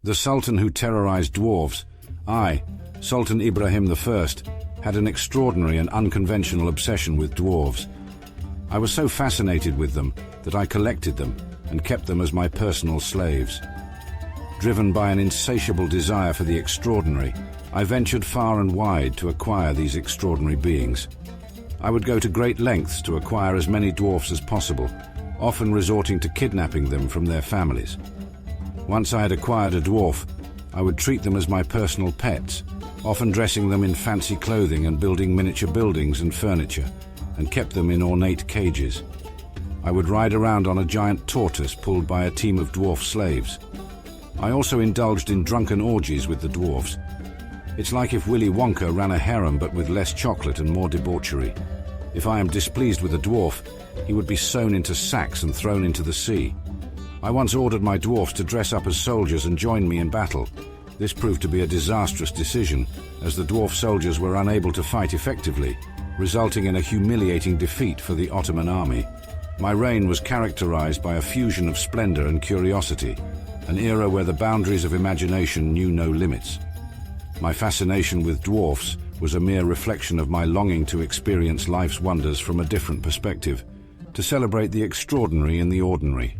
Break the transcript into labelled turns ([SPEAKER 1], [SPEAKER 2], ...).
[SPEAKER 1] The Sultan who terrorized dwarves, I, Sultan Ibrahim I, had an extraordinary and unconventional obsession with dwarves. I was so fascinated with them that I collected them and kept them as my personal slaves. Driven by an insatiable desire for the extraordinary, I ventured far and wide to acquire these extraordinary beings. I would go to great lengths to acquire as many dwarfs as possible, often resorting to kidnapping them from their families. Once I had acquired a dwarf, I would treat them as my personal pets, often dressing them in fancy clothing and building miniature buildings and furniture, and kept them in ornate cages. I would ride around on a giant tortoise pulled by a team of dwarf slaves. I also indulged in drunken orgies with the dwarfs. It's like if Willy Wonka ran a harem but with less chocolate and more debauchery. If I am displeased with a dwarf, he would be sewn into sacks and thrown into the sea. I once ordered my dwarfs to dress up as soldiers and join me in battle. This proved to be a disastrous decision, as the dwarf soldiers were unable to fight effectively, resulting in a humiliating defeat for the Ottoman army. My reign was characterized by a fusion of splendor and curiosity, an era where the boundaries of imagination knew no limits. My fascination with dwarfs was a mere reflection of my longing to experience life's wonders from a different perspective, to celebrate the extraordinary in the ordinary.